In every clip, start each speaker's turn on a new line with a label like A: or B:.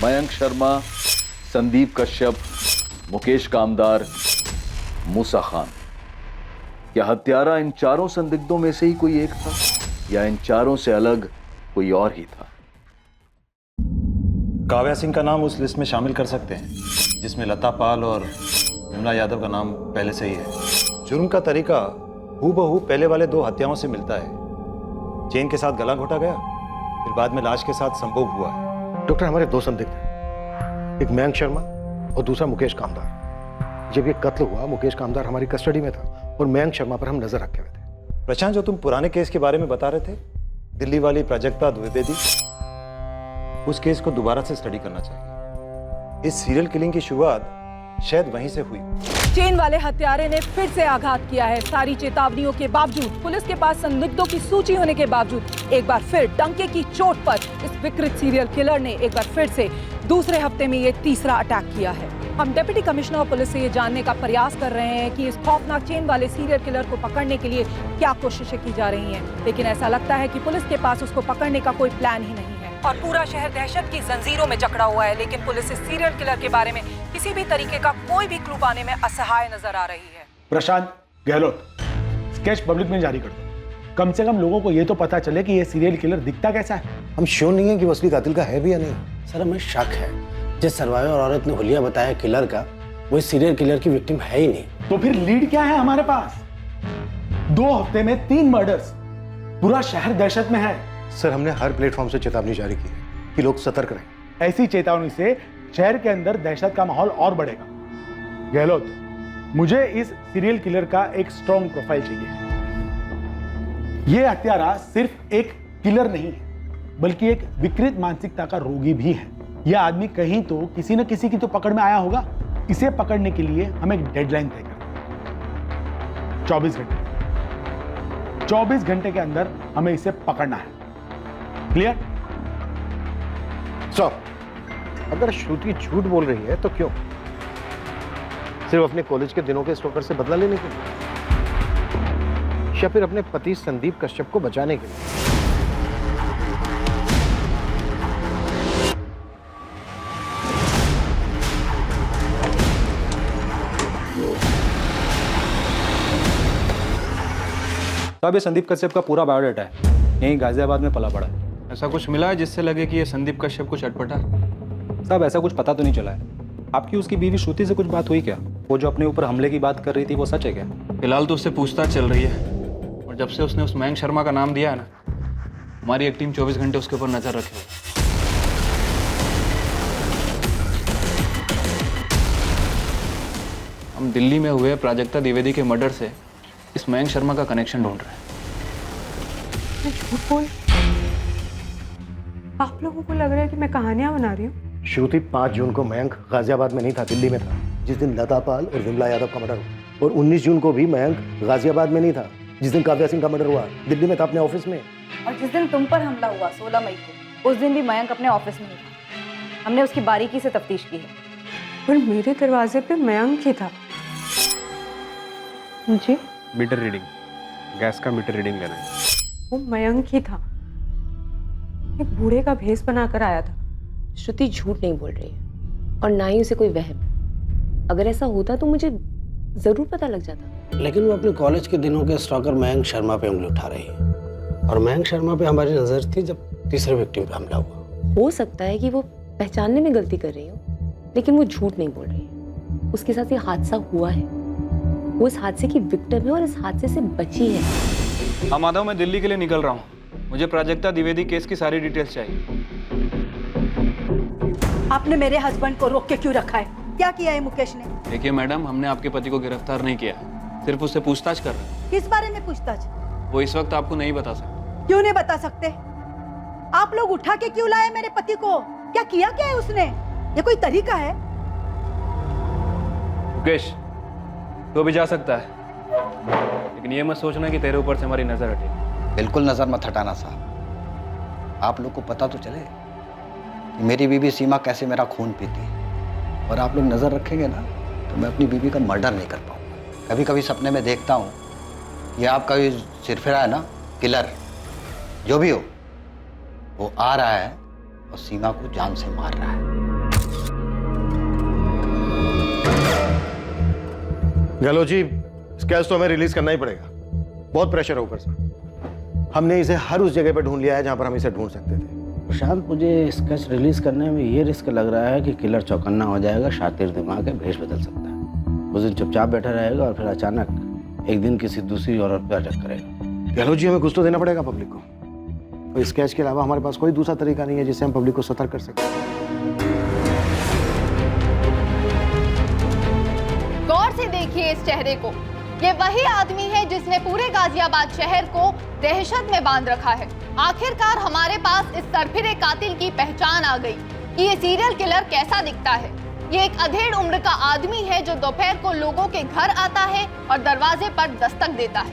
A: मयंक शर्मा, संदीप कश्यप, मुकेश कामदार, मूसा खान। क्या हत्यारा इन चारों संदिग्धों में से ही कोई एक था या इन चारों से अलग कोई और ही था?
B: काव्या सिंह का नाम उस लिस्ट में शामिल कर सकते हैं जिसमें लता पाल और विमला यादव का नाम पहले से ही है। जुर्म का तरीका हूबहू पहले वाले 2 हत्याओं से मिलता है। चेन के साथ गला घोटा गया, फिर बाद में लाश के साथ संभोग हुआ है।
C: डॉक्टर, हमारे 2 संदिग्ध हैं, एक मयंक शर्मा और दूसरा मुकेश कामदार। जब ये कत्ल हुआ, मुकेश कामदार हमारी कस्टडी में था और मयंक शर्मा पर हम नजर रखे हुए थे।
B: प्रशांत, जो तुम पुराने केस के बारे में बता रहे थे, दिल्ली वाली प्राजक्ता द्विवेदी, उस केस को दोबारा से स्टडी करना चाहिए। इस सीरियल किलिंग की शुरुआत शायद वहीं से हुई।
D: चेन वाले हत्यारे ने फिर से आघात किया है। सारी चेतावनियों के बावजूद, पुलिस के पास संदिग्धों की सूची होने के बावजूद, एक बार फिर डंके की चोट पर इस विकृत सीरियल किलर ने एक बार फिर से दूसरे हफ्ते में ये तीसरा अटैक किया है। हम डिप्टी कमिश्नर ऑफ पुलिस से ये जानने का प्रयास कर रहे हैं कि इस खौफनाक चेन वाले सीरियल किलर को पकड़ने के लिए क्या कोशिशें की जा रही हैं, लेकिन ऐसा लगता है कि पुलिस के पास उसको पकड़ने का कोई प्लान ही नहीं है और पूरा शहर दहशत की जंजीरों में जकड़ा हुआ है। लेकिन पुलिस इस सीरियल किलर के बारे में किसी भी तरीके का कोई भी क्लू पाने में असहाय नजर आ रही है।
E: प्रशांत गहलोत, स्केच पब्लिक में जारी कर दो। कम से कम लोगों को ये तो पता चले कि ये सीरियल किलर दिखता कैसा है।
C: हम श्योर नहीं है कि वो असली कातिल का है भी या नहीं।
F: सर, हमें शक है जिस सर्वाइवर औरत ने हुलिया बताया किलर का, वो सीरियल किलर की विक्टिम है ही नहीं।
E: तो फिर लीड क्या है हमारे पास? 2 हफ्ते में 3 मर्डर्स, पूरा शहर दहशत में है।
C: सर, हमने हर प्लेटफॉर्म से चेतावनी जारी की है कि लोग सतर्क रहें।
E: ऐसी चेतावनी से शहर के अंदर दहशत का माहौल और बढ़ेगा। गहलोत, मुझे इस सीरियल किलर का एक स्ट्रॉन्ग प्रोफाइल चाहिए। यह हत्यारा सिर्फ एक किलर नहीं है, बल्कि एक विकृत मानसिकता का रोगी भी है। यह आदमी कहीं तो किसी न किसी की तो पकड़ में आया होगा। इसे पकड़ने के लिए हमें एक डेडलाइन तय करना है, 24 घंटे। 24 घंटे के अंदर हमें इसे पकड़ना है। क्लियर?
C: सर, अगर श्रुति झूठ बोल रही है तो क्यों? सिर्फ अपने कॉलेज के दिनों के स्टॉकर से बदला लेने के लिए, या फिर अपने पति संदीप कश्यप को बचाने के लिए?
G: साहब, ये संदीप कश्यप का पूरा बायोडाटा है, यहीं गाजियाबाद में पला पड़ा है।
H: ऐसा कुछ मिला है जिससे लगे कि ये संदीप कश्यप कुछ अटपटा?
G: साहब, ऐसा कुछ पता तो नहीं चला है। आपकी उसकी बीवी श्रुति से कुछ बात हुई क्या? वो जो अपने ऊपर हमले की बात कर रही थी, वो सच है क्या?
H: फिलहाल तो उससे पूछताछ चल रही है, और जब से उसने उस मयंक शर्मा का नाम दिया है ना, हमारी एक टीम 24 घंटे उसके ऊपर नजर रखे हुए। हम दिल्ली में हुए प्राजक्ता द्विवेदी के मर्डर से इस मयंक शर्मा का कनेक्शन ढूंढ रहे हैं।
I: मैं झूठ बोल? आप लोगों को लग रहा है कि मैं कहानियां बना रही हूँ?
C: श्रुति 5 जून को मयंक गाजियाबाद में नहीं था, दिल्ली में था, जिस दिन लता पाल और विमला यादव का मर्डर हुआ। और 19 जून को भी मयंक गाजियाबाद में नहीं था, जिस दिन काव्या सिंह का मर्डर हुआ। दिल्ली में था, अपने ऑफिस में।
J: और जिस दिन तुम पर हमला हुआ 16 मई को, उस दिन भी मयंक अपने ऑफिस में ही था। हमने उसकी बारीकी से तफ्तीश की है।
I: पर मेरे दरवाजे पे मयंक ही था। जी?
K: मीटर रीडिंग, गैस का मीटर रीडिंग लेना है।
I: वो मयंक ही था, एक बूढ़े का भेष बनाकर आया था।
L: श्रुति झूठ नहीं बोल रही है और ना ही उसे कोई वहम। अगर ऐसा होता तो मुझे जरूर पता लग जाता।
F: लेकिन वो अपने कॉलेज के दिनों के स्टॉकर मयंक शर्मा पे उंगली उठा रही है, और मयंक शर्मा पे हमारी नजर थी जब तीसरे विक्टिम पे हमला हुआ।
L: हो सकता है कि वो पहचानने में गलती कर रही हो, लेकिन वो झूठ नहीं बोल रही है। उसके साथ ये हादसा हुआ है, वो इस हादसे की विक्टिम है और इस हादसे से बची है।
H: हाँ माधव, मैं दिल्ली के लिए निकल रहा हूँ। मुझे प्राजक्ता द्विवेदी केस की सारी डिटेल्स चाहिए।
D: आपने मेरे हस्बैंड को रोक के क्यों रखा है? क्या किया है मुकेश ने?
H: देखिए मैडम, हमने आपके पति को गिरफ्तार नहीं किया, सिर्फ उससे पूछताछ कर रहे हैं।
D: किस बारे में पूछताछ?
H: वो इस वक्त आपको नहीं बता सकते।
D: क्यों नहीं बता सकते? आप लोग उठा के क्यों लाए मेरे पति को? क्या किया क्या है उसने? ये कोई तरीका है?
H: मुकेश, तो भी जा सकता है, लेकिन ये मत सोचना कि तेरे ऊपर से हमारी नजर हटेगी।
M: बिल्कुल नजर मत हटाना साहब। आप लोग को पता तो चले कि मेरी बीवी सीमा कैसे मेरा खून पीती है, और आप लोग नजर रखेंगे ना तो मैं अपनी बीवी का मर्डर नहीं कर पाऊंगा। कभी कभी सपने में देखता हूँ ये आपका ये सिरफिरा है ना, किलर जो भी हो, वो आ रहा है और सीमा को जान से मार रहा है।
C: गहलोत जी, स्केच तो हमें रिलीज करना ही पड़ेगा, बहुत प्रेशर है ऊपर से। हमने इसे हर उस जगह पर ढूंढ लिया है जहां पर हम इसे ढूंढ सकते थे।
F: प्रशांत, मुझे स्केच रिलीज करने में ये रिस्क लग रहा है कि किलर चौकन्ना हो जाएगा, शातिर दिमाग है, भेष बदल सकता है। उस दिन चुपचाप बैठा रहेगा और फिर अचानक एक दिन किसी दूसरी औरत पर अटैक करेगा।
C: गहलोत जी, हमें कुछ तो देना पड़ेगा पब्लिक को, और स्केच के अलावा हमारे पास कोई दूसरा तरीका नहीं है जिससे हम पब्लिक को सतर्क कर सकें।
N: गौर से देखिए इस चेहरे को। ये वही आदमी है जिसने पूरे गाजियाबाद शहर को दहशत में बांध रखा है। आखिरकार हमारे पास इस सरफिरे कातिल की पहचान आ गई कि ये सीरियल किलर कैसा दिखता है। ये एक अधेड़ उम्र का आदमी है जो दोपहर को लोगों के घर आता है और दरवाजे पर दस्तक देता है।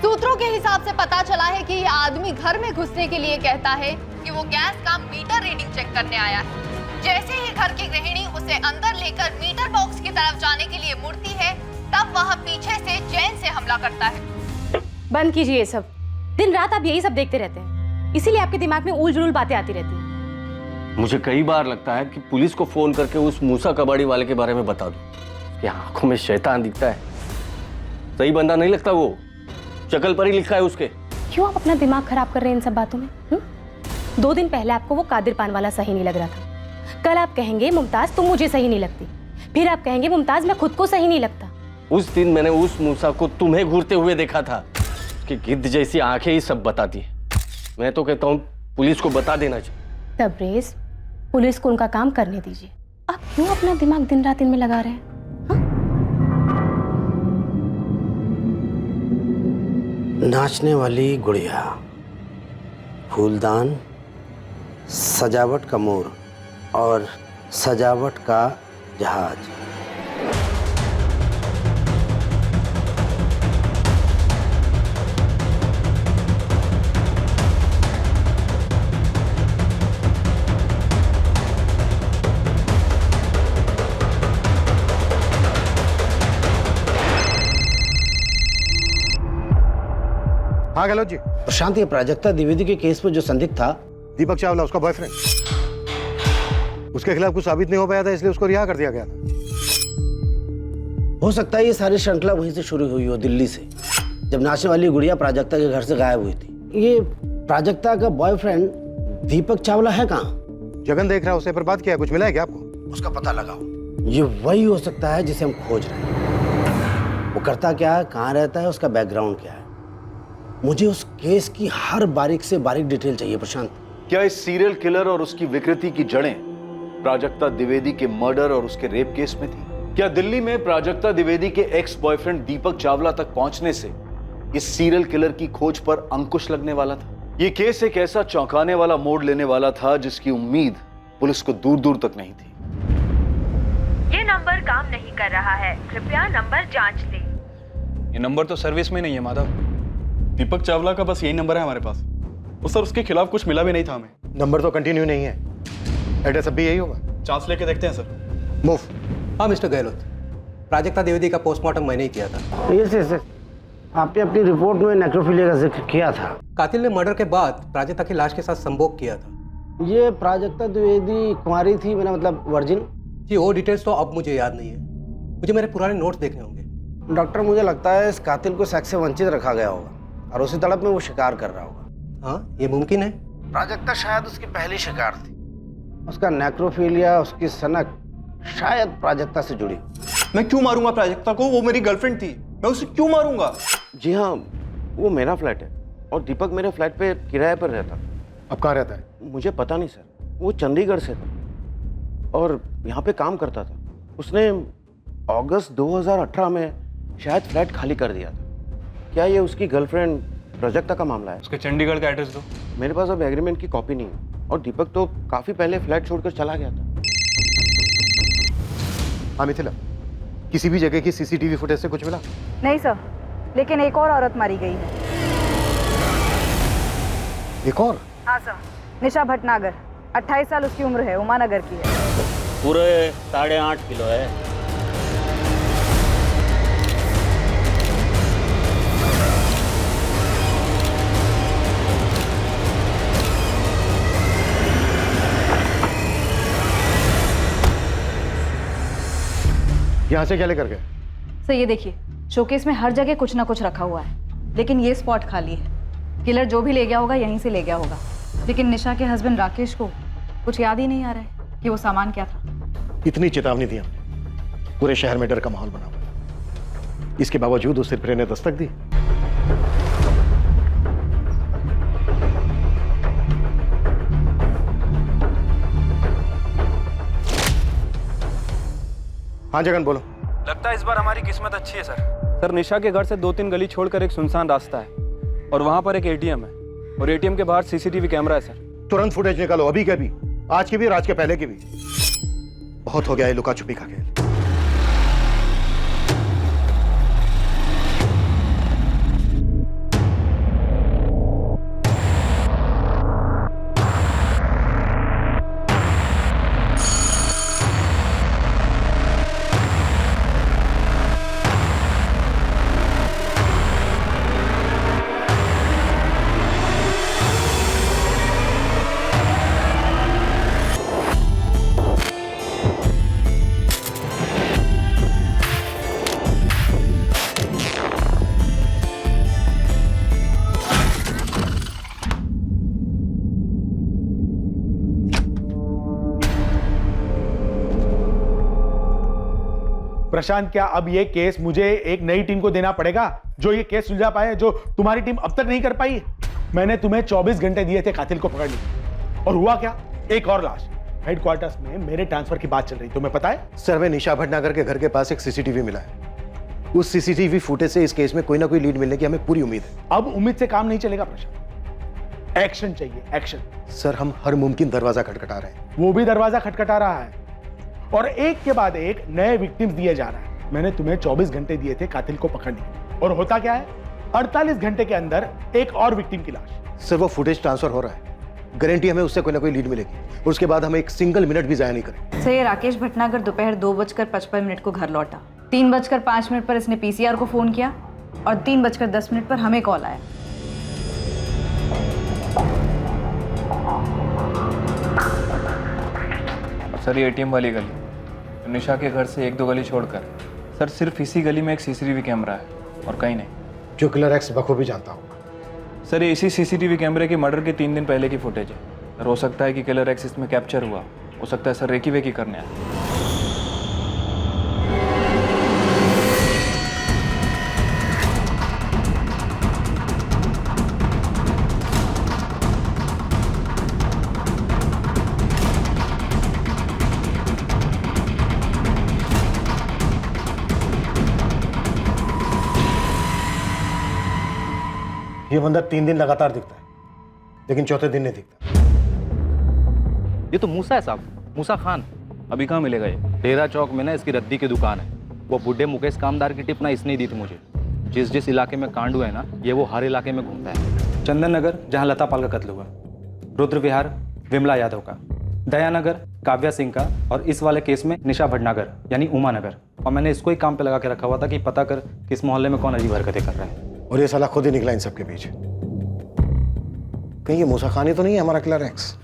N: सूत्रों के हिसाब से पता चला है कि ये आदमी घर में घुसने के लिए कहता है कि वो गैस का मीटर रीडिंग चेक करने आया है। जैसे ही घर की गृहिणी उसे अंदर लेकर मीटर बॉक्स की तरफ जाने के लिए मुड़ती है, तब वह पीछे से चैन से हमला करता है।
L: बंद कीजिए ये सब। दिन रात आप यही सब देखते रहते हैं, इसीलिए आपके दिमाग में उल जुल बातें आती रहती हैं।
O: मुझे कई बार लगता है कि पुलिस को फोन करके उस मूसा कबाड़ी वाले के बारे में बता दूं कि आंखों में शैतान दिखता है। सही बंदा नहीं लगता वो, शक्ल पर ही लिखा है उसके।
L: क्यों आप अपना दिमाग खराब कर रहे हैं इन सब बातों में? 2 दिन पहले आपको वो कादिर पान वाला सही नहीं लग रहा था, कल आप कहेंगे मुमताज तुम मुझे सही नहीं लगती, फिर आप कहेंगे मुमताज मैं खुद को सही नहीं लगता।
O: उस दिन मैंने उस मूसा को तुम्हें घूरते हुए देखा था कि गिद्ध जैसी आंखें ही सब बताती है। मैं तो कहता हूँ पुलिस को बता देना चाहिए।
L: तबरेज, पुलिस को उनका काम करने दीजिए। आप क्यों अपना दिमाग दिन रात इनमें लगा रहे हैं?
F: नाचने वाली गुड़िया, फूलदान, सजावट का मोर और सजावट का जहाज।
C: हाँ गहलोत जी।
F: प्रशांत, ये प्राजक्ता द्विवेदी के केस में जो संदिग्ध था
C: दीपक चावला, उसका बॉयफ्रेंड, उसके खिलाफ कुछ साबित नहीं हो पाया था, इसलिए उसको रिहा कर दिया गया था।
F: हो सकता है ये सारी श्रृंखला वहीं से शुरू हुई हो, दिल्ली से, जब नाचने वाली गुड़िया प्राजक्ता के घर से गायब हुई थी। ये प्राजक्ता का बॉयफ्रेंड दीपक चावला है कहाँ?
C: जगन देख रहा है, उसे पर बात किया, कुछ मिला है क्या आपको?
F: उसका पता लगाओ। ये वही हो सकता है जिसे हम खोज रहे हैं। वो करता क्या है, कहाँ रहता है, उसका बैकग्राउंड क्या है। मुझे उस केस की हर बारीक से बारीक डिटेल चाहिए प्रशांत।
A: क्या इस सीरियल किलर और उसकी विकृति की जड़ें प्राजक्ता द्विवेदी के मर्डर और उसके रेप केस में थी? क्या दिल्ली में प्राजक्ता द्विवेदी के एक्स बॉयफ्रेंड दीपक चावला तक पहुंचने से इस सीरियल किलर की खोज पर अंकुश लगने वाला था? यह केस एक ऐसा चौंकाने वाला मोड़ लेने वाला था जिसकी उम्मीद पुलिस को दूर दूर तक नहीं थी।
P: ये नंबर काम नहीं कर रहा है, कृपया नंबर जांच लें।
H: ये नंबर तो सर्विस में नहीं है माधव।
Q: दीपक चावला का बस यही नंबर है हमारे पास। और सर उसके खिलाफ कुछ मिला भी नहीं था हमें।
C: नंबर तो कंटिन्यू नहीं है, एड्रेस अब भी यही होगा।
Q: चांस लेके देखते हैं सर।
C: मूव।
R: हाँ मिस्टर गहलोत, प्राजक्ता द्विवेदी का पोस्टमार्टम मैंने ही किया था।
F: यस, आपने अपनी रिपोर्ट में नेक्रोफिलिया का जिक्र किया था।
R: कातिल ने मर्डर के बाद प्राजक्ता की लाश के साथ संभोग किया था।
F: ये प्राजक्ता द्विवेदी कुंवारी थी, मेरा मतलब वर्जिन?
R: जी, वो डिटेल्स तो अब मुझे याद नहीं है, मुझे मेरे पुराने नोट्स देखने होंगे।
F: डॉक्टर, मुझे लगता है इस कातिल को सेक्स से वंचित रखा गया होगा और उसी तड़प में वो शिकार कर रहा होगा।
R: हाँ, ये मुमकिन है।
F: प्राजक्ता शायद उसकी पहली शिकार थी। उसका नेक्रोफिलिया, उसकी सनक शायद प्राजक्ता से जुड़ी।
Q: मैं क्यों मारूंगा प्राजक्ता को? वो मेरी गर्लफ्रेंड थी, मैं उसे क्यों मारूंगा?
O: जी हाँ, वो मेरा फ्लैट है और दीपक मेरे फ्लैट पे किराए पर रहता।
C: अब कहाँ रहता है?
O: मुझे पता नहीं सर, वो चंडीगढ़ से था और यहाँ पे काम करता था। उसने अगस्त 2018 में शायद फ्लैट खाली कर दिया था। क्या ये उसकी गर्लफ्रेंड प्राजक्ता का मामला है?
H: उसके चंडीगढ़ का एड्रेस दो।
O: मेरे पास अब एग्रीमेंट की कॉपी नहीं है और दीपक तो काफी पहले फ्लैट छोड़कर चला गया था।
C: हाँ मिथिला, किसी भी जगह की सीसीटीवी फुटेज से कुछ मिला?
J: नहीं सर, लेकिन एक और औरत मारी गई है।
C: एक और?
J: हाँ सर, निशा भटनागर, 28 साल उसकी उम्र है, उमानगर की है।
S: पूरे 8.5 किलो है।
C: यहाँ से क्या लेकर गए?
J: सर ये देखिए, शोकेस में हर जगह कुछ ना कुछ रखा हुआ है, लेकिन ये स्पॉट खाली है। किलर जो भी ले गया होगा यहीं से ले गया होगा, लेकिन निशा के हस्बैंड राकेश को कुछ याद ही नहीं आ रहा है कि वो सामान क्या था।
C: इतनी चेतावनी दी हमने, पूरे शहर में डर का माहौल बना हुआ है। इसके बावजूद उस सिरफिरे ने दस्तक दी। हाँ जगन बोलो।
H: लगता है इस बार हमारी किस्मत अच्छी है सर। निशा के घर से 2-3 गली छोड़कर एक सुनसान रास्ता है और वहां पर एक एटीएम है और एटीएम के बाहर सीसीटीवी कैमरा है सर।
C: तुरंत फुटेज निकालो, अभी के भी, आज की भी और आज के पहले की भी। बहुत हो गया है लुका छुपी का खेल।
E: प्रशांत, क्या अब ये केस मुझे एक नई टीम को देना पड़ेगा जो ये केस सुलझा पाए, जो तुम्हारी टीम अब तक नहीं कर पाई? मैंने तुम्हें 24 घंटे दिए थे कातिल को पकड़ने, और हुआ क्या? एक और लाश। हेडक्वार्टर्स में मेरे ट्रांसफर की बात चल रही, तुम्हें पता है?
C: सर, में निशा भटनागर के घर के पास एक सीसीटीवी मिला है। उस सीसीटीवी फुटेज से इस केस में कोई ना कोई लीड मिलने की हमें पूरी उम्मीद है।
E: अब उम्मीद से काम नहीं चलेगा प्रशांत, एक्शन चाहिए, एक्शन।
C: सर, हम हर मुमकिन दरवाजा खटखटा रहे हैं।
E: वो भी दरवाजा खटखटा रहा है और एक के बाद एक नए विक्टिम्स दिए जा रहा है। मैंने तुम्हें 24 घंटे दिए थे कातिल को पकड़ने, और होता क्या है? 48 घंटे के अंदर एक और विक्टिम की लाश।
C: सर, वो फुटेज ट्रांसफर हो रहा है, गारंटी हमें उससे कोई ना कोई लीड मिलेगी, और उसके बाद हम एक सिंगल मिनट भी जाया नहीं करें।
J: सर, ये राकेश भटनागर दोपहर 2:55 को घर लौटा। 3:05 पर इसने पीसीआर को फोन किया और 3:10 पर हमें कॉल आया।
H: सर, ये एटीएम वाली गली, निशा के घर से 1-2 गली छोड़कर सर सिर्फ इसी गली में एक सीसीटीवी कैमरा है और कहीं नहीं।
C: जो किलर एक्स बखूबी जानता हूँ
H: सर, ये इसी सीसीटीवी कैमरे के मर्डर के 3 दिन पहले की फुटेज है। सर, हो सकता है कि किलर एक्स इसमें कैप्चर हुआ, हो सकता है सर रेकी वेकी करने आया।
C: ये बंदा 3 दिन लगातार दिखता है, लेकिन चौथे दिन नहीं दिखता।
G: ये तो मूसा है साहब, मूसा खान।
H: अभी कहाँ मिलेगा ये?
G: डेरा चौक में ना इसकी रद्दी की दुकान है। वो बुढ़े मुकेश कामदार की टिप ना इसने दी थी मुझे। जिस इलाके में कांड हुआ है ना, ये वो हर इलाके में घूमता है।
T: चंदन नगर जहाँ लता पाल का कत्ल हुआ, रुद्र विहार विमला यादव का, दयानगर काव्या सिंह का, और इस वाले केस में निशा भटनागर यानी उमा नगर। और मैंने इसको ही काम पे लगा के रखा हुआ था कि पता कर किस मोहल्ले में कौन अजीब हरकतें कर रहा है।
C: और ये साला खुद ही निकला इन सबके बीच। कहीं ये मूसा खान ही तो नहीं है हमारा किलर एक्स?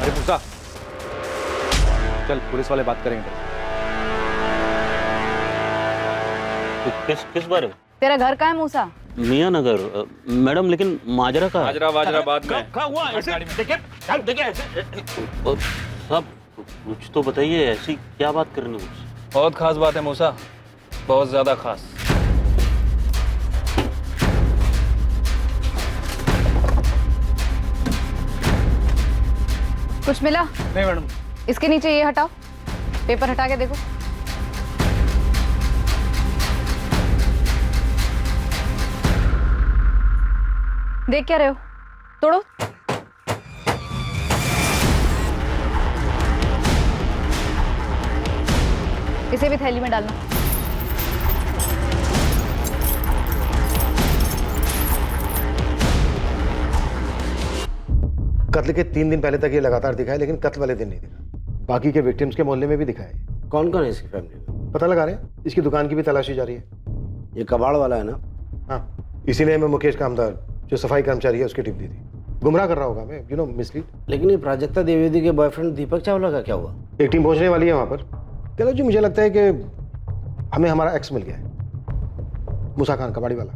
T: अरे मूसा, चल पुलिस वाले बात करेंगे।
S: किस बारे में?
J: तेरा घर कहाँ है मूसा?
S: मियाँ नगर मैडम, लेकिन माजरा का
H: माजरा बाद में।
S: साहब कुछ तो बताइए, ऐसी क्या बात करनी मुझसे?
H: बहुत खास बात है मूसा, बहुत ज्यादा खास।
J: कुछ मिला?
T: नहीं मैडम।
J: इसके नीचे ये हटाओ, पेपर हटा के देखो। देख क्या रहे हो? तोड़ो। इसे भी थैली में डालना।
C: कत्ल के 3 दिन पहले तक ये लगातार दिखा है, लेकिन कत्ल वाले दिन नहीं दिखा। बाकी के विक्टिम्स के मोहल्ले में भी दिखा है।
F: कौन कौन है इसकी फैमिली में?
C: पता लगा रहे हैं, इसकी दुकान की भी तलाशी जारी है।
F: ये कबाड़ वाला है ना?
C: हाँ, इसीलिए मैं मुकेश कामदार जो सफाई कर्मचारी है उसकी टिप दी थी। गुमराह कर रहा होगा मैं, यू नो, मिसलीड।
F: लेकिन ये प्राजक्ता द्विवेदी के बॉयफ्रेंड दीपक चावला का क्या हुआ?
C: एक टीम पहुंचने वाली है वहां पर। गहलोत जी, मुझे लगता है कि हमें हमारा एक्स मिल गया है, मूसा खान, कबाड़ी वाला।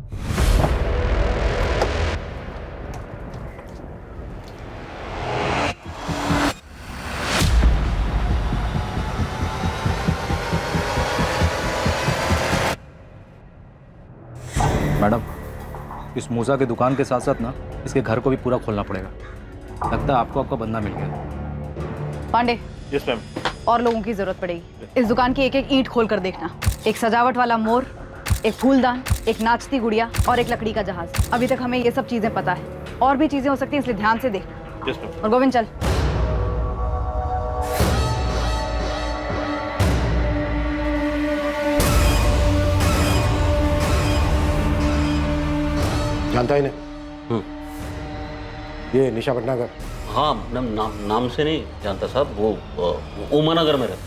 G: मैडम, इस मूसा की दुकान के साथ साथ ना इसके घर को भी पूरा खोलना पड़ेगा। लगता है आपको आपका बंदा मिल गया।
J: Pandey,
Q: yes ma'am.
J: और लोगों की जरूरत पड़ेगी। इस दुकान की एक एक ईंट खोल कर देखना। एक सजावट वाला मोर, एक फूलदान, एक नाचती गुड़िया और एक लकड़ी का जहाज। अभी तक हमें ये सब चीजें पता है, और भी चीजें हो सकती हैं, इसलिए ध्यान से देखना।
Q: Yes ma'am.
J: और गोविंद चल।
C: जानता ही नहीं? ये निशा भटनागर।
S: हाँ, नाम से नहीं जानता साहब। वो उमानगर में रहता।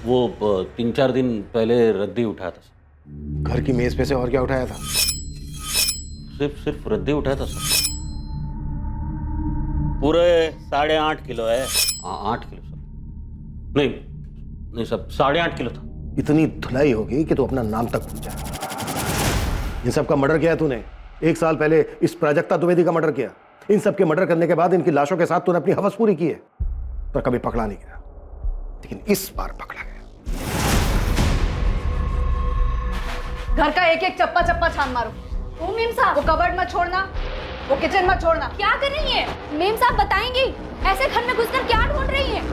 S: वो 3-4 दिन पहले रद्दी उठाया था।
C: घर की मेज पे से और क्या उठाया था?
S: सिर्फ रद्दी उठाया था सर। पूरे 8.5 किलो है। 8 किलो सर। नहीं सब 8.5 किलो था।
C: इतनी धुलाई होगी कि तू अपना नाम तक भूल जाए। इन सब का मर्डर किया है तूने। 1 साल पहले इस प्राजक्ता द्विवेदी का मर्डर किया। इन सब के मर्डर करने के बाद इनकी लाशों के साथ तूने अपनी हवस पूरी की है, पर कभी पकड़ा नहीं गया। लेकिन इस बार पकड़ा गया।
J: घर का एक एक चप्पा चप्पा छान मारो।
L: ओ मेम साहब,
J: वो कबर्ड मत छोड़ना, वो किचन मत छोड़ना।
L: क्या कर रही हैं? मेम साहब बताएंगी, ऐसे घर में घुसकर क्या ढूंढ रही हैं?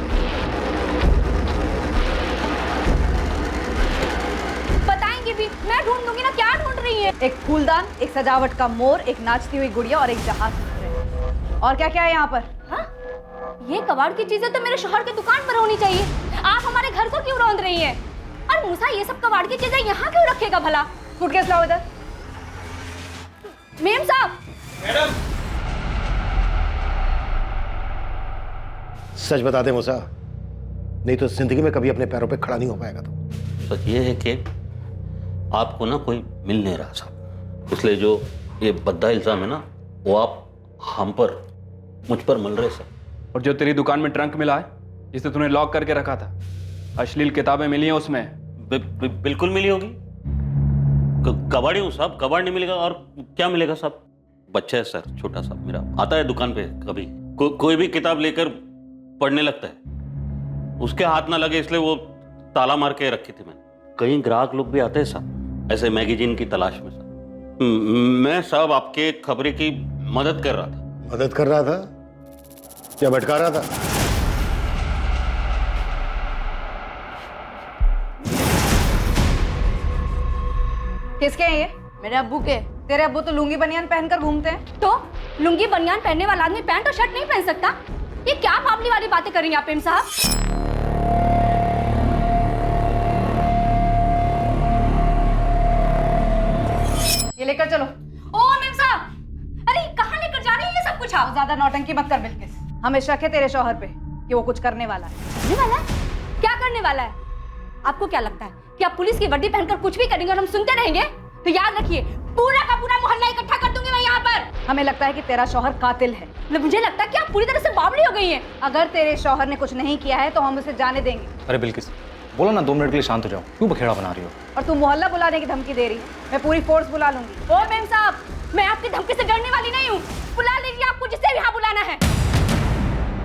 L: बताएंगी भी, मैं ढूंढ दूंगी ना, क्या ढूंढ रही हैं?
J: एक फूलदान, एक सजावट का मोर, एक नाचती हुई गुड़िया और एक जहाज। और क्या क्या है यहाँ पर?
L: हाँ? ये कबाड़ की चीजें तो मेरे शौहर की दुकान पर होनी चाहिए। आप हमारे घर को क्यों रौंद रही हैं? और मूसा ये सब कबाड़ की चीजें यहाँ क्यों रखेगा भला?
J: सूटकेस लाओ इधर।
L: मेम साहब।
Q: मैडम,
C: सच बता दे मूसा, नहीं तो जिंदगी में कभी अपने पैरों पे खड़ा नहीं हो पाएगा। तो
S: सच ये है कि आपको ना कोई मिल नहीं रहा साहब, इसलिए जो ये बद्दा इल्जाम है ना, वो आप हम पर, मुझ पर मल रहे सर।
H: और जो तेरी दुकान में ट्रंक मिला है, जिसे तूने लॉक करके रखा था, अश्लील किताबें मिली हैं उसमें?
S: बिल्कुल मिली होगी। कबाड़ी हूँ साहब, कबाड़ नहीं मिलेगा और क्या मिलेगा साहब? बच्चा है सर, छोटा सा मेरा, आता है दुकान पे कभी, कोई भी किताब लेकर पढ़ने लगता है, उसके हाथ ना लगे इसलिए वो ताला मार के रखी थी मैंने। कई ग्राहक लोग भी आते हैं साहब ऐसे मैगजीन की तलाश में साहब। मैं साहब आपके खबरें की मदद कर रहा था।
C: मदद कर रहा था या भटका रहा था?
J: किसके हैं ये?
L: मेरे अब्बू के।
J: तेरे अब्बू तो लुंगी बनियान पहनकर घूमते हैं।
L: तो लुंगी बनियान पहनने वाला आदमी पैंट और शर्ट नहीं पहन सकता? ये क्या बावली वाली बातें कर रही हैं आप मेम साहब?
J: ये लेकर चलो।
L: ओ मेम साहब, अरे कहाँ लेकर जा रही है ये सब कुछ? आप
J: ज्यादा नौटंकी मत कर बिल्किस। हमें शक है तेरे शौहर पे कि वो कुछ करने वाला है।
L: करने वाला है? क्या करने वाला है? आपको क्या लगता है कि आप पुलिस की वर्दी पहनकर कुछ भी करेंगे और हम सुनते रहेंगे? तो याद रखिए, पूरा का पूरा मोहल्ला इकट्ठा कर दूंगी मैं यहाँ पर।
J: हमें लगता है कि तेरा शौहर कातिल है।
L: मुझे लगता है कि आप पूरी तरह से बावली हो गई हैं।
J: अगर तेरे शौहर ने कुछ नहीं किया है तो हम उसे जाने देंगे।
T: अरे बिल्किस, बोलो ना 2 मिनट के लिए शांत हो जाओ, क्यों बखेड़ा बना रही हो?
J: और तू मोहल्ला बुलाने की धमकी दे रही है। मैं पूरी फोर्स बुला लूंगी।
L: ओ मेम साहब, मैं आपकी धमकी से डरने वाली नहीं हूँ। बुला लीजिए आपको जिसे यहाँ बुलाना है।